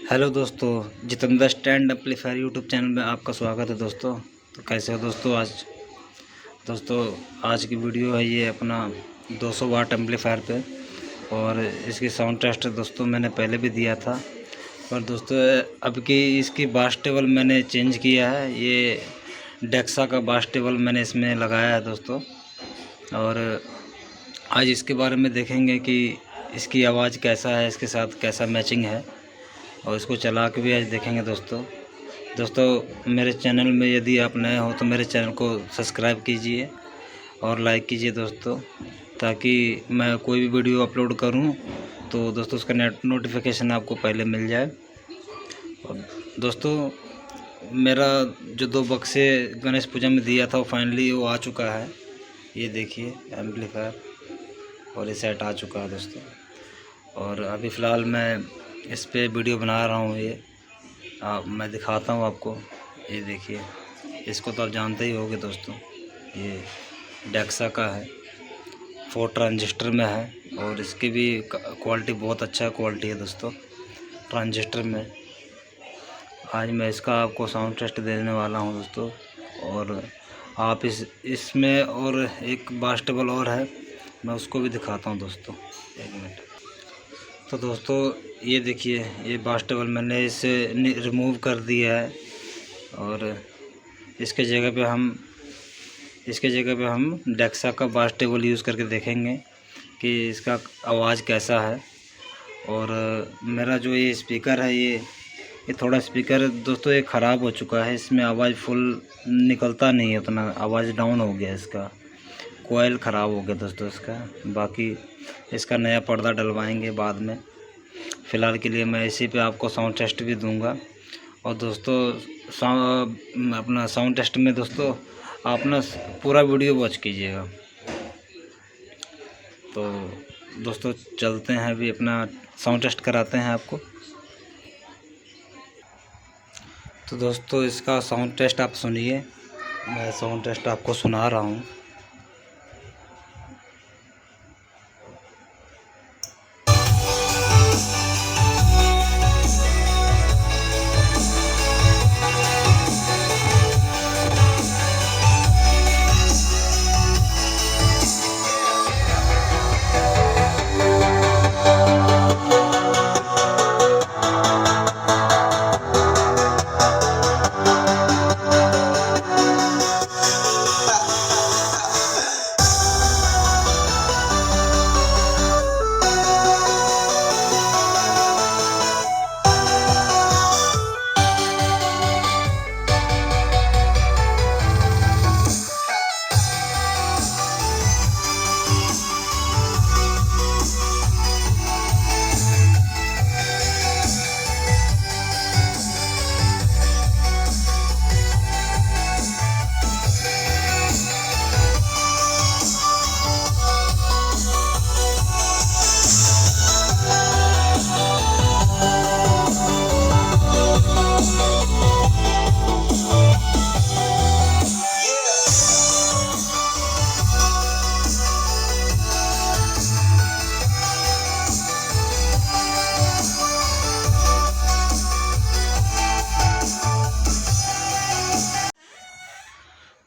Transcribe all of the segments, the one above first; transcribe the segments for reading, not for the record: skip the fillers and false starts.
Hello दोस्तों, Jitendra stand amplifier YouTube channel में आपका स्वागत है दोस्तों। तो कैसे हो दोस्तों? आज की वीडियो है ये अपना 200 वाट एम्पलीफायर पे। और इसकी साउंड टेस्ट दोस्तों मैंने पहले भी दिया था, पर दोस्तों अब की इसकी बास टेबल मैंने चेंज किया है। ये डेक्सा का बास टेबल मैंने इसमें लगाया है दोस्तों। और आज इसके बारे में देखेंगे कि इसकी आवाज़ कैसा है, इसके साथ कैसा मैचिंग है, और इसको चला के भी आज देखेंगे दोस्तों। मेरे चैनल में यदि आप नए हो तो मेरे चैनल को सब्सक्राइब कीजिए और लाइक कीजिए दोस्तों, ताकि मैं कोई भी वीडियो अपलोड करूं तो दोस्तों उसका नोटिफिकेशन आपको पहले मिल जाए। और दोस्तों मेरा जो 2 बक्से गणेश पूजा में दिया था वो फाइनली वो आ चुका है। ये देखिए एम्पलीफायर, और ये सेट आ चुका है दोस्तों। और अभी फ़िलहाल मैं इस पे वीडियो बना रहा हूँ। ये मैं दिखाता हूँ आपको। ये देखिए, इसको तो आप जानते ही होंगे दोस्तों। ये डेक्सा का है, 4 ट्रांजिस्टर में है, और इसकी भी क्वालिटी बहुत अच्छा क्वालिटी है दोस्तों ट्रांजिस्टर में। आज मैं इसका आपको साउंड टेस्ट देने वाला हूँ दोस्तों। और आप इसमें और एक बास टेबल और है, मैं उसको भी दिखाता हूँ दोस्तों। 1 मिनट। तो दोस्तों ये देखिए, ये बास टेबल मैंने इसे रिमूव कर दिया है, और इसके जगह पे हम डेक्सा का बास टेबल यूज़ करके देखेंगे कि इसका आवाज़ कैसा है। और मेरा जो ये स्पीकर है, ये थोड़ा स्पीकर दोस्तों ये ख़राब हो चुका है। इसमें आवाज़ फुल निकलता नहीं है उतना, आवाज़ डाउन हो गया। इसका कोयल ख़राब हो गया दोस्तों इसका। बाकी इसका नया पर्दा डलवाएंगे बाद में। फ़िलहाल के लिए मैं इसी पे आपको साउंड टेस्ट भी दूंगा। और दोस्तों अपना साउंड टेस्ट में दोस्तों आप ना पूरा वीडियो वॉच कीजिएगा। तो दोस्तों चलते हैं, अभी अपना साउंड टेस्ट कराते हैं आपको। तो दोस्तों इसका साउंड टेस्ट आप सुनिए, मैं साउंड टेस्ट आपको सुना रहा हूँ।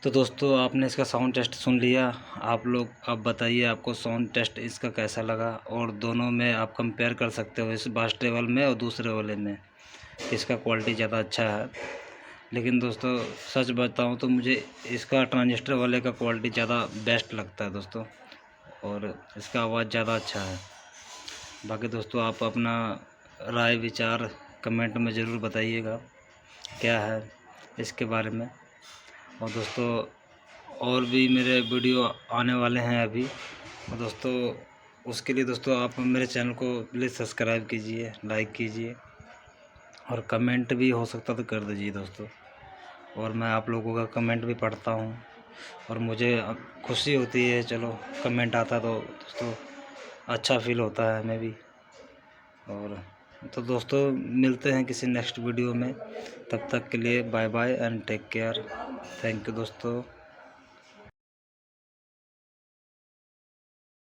तो दोस्तों आपने इसका साउंड टेस्ट सुन लिया। आप लोग अब बताइए आपको साउंड टेस्ट इसका कैसा लगा, और दोनों में आप कंपेयर कर सकते हो, इस बास टेबल में और दूसरे वाले में, इसका क्वालिटी ज़्यादा अच्छा है। लेकिन दोस्तों सच बताऊं तो मुझे इसका ट्रांजिस्टर वाले का क्वालिटी ज़्यादा बेस्ट लगता है दोस्तों, और इसका आवाज़ ज़्यादा अच्छा है। बाकी दोस्तों आप अपना राय विचार कमेंट में ज़रूर बताइएगा क्या है इसके बारे में। और दोस्तों और भी मेरे वीडियो आने वाले हैं अभी, और दोस्तों उसके लिए दोस्तों आप मेरे चैनल को प्लीज़ सब्सक्राइब कीजिए, लाइक कीजिए, और कमेंट भी हो सकता तो कर दीजिए दोस्तों। और मैं आप लोगों का कमेंट भी पढ़ता हूँ, और मुझे खुशी होती है, चलो कमेंट आता तो दोस्तों अच्छा फील होता है हमें भी। और तो दोस्तों मिलते हैं किसी नेक्स्ट वीडियो में, तब तक के लिए bye bye and take care. Thank you दोस्तों।